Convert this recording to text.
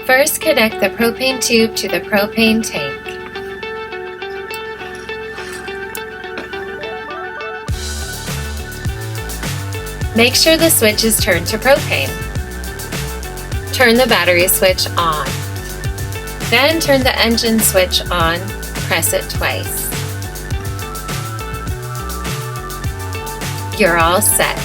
First, connect the propane tube to the propane tank. Make sure the switch is turned to propane. Turn the battery switch on. Then turn the engine switch on. Press it twice. You're all set.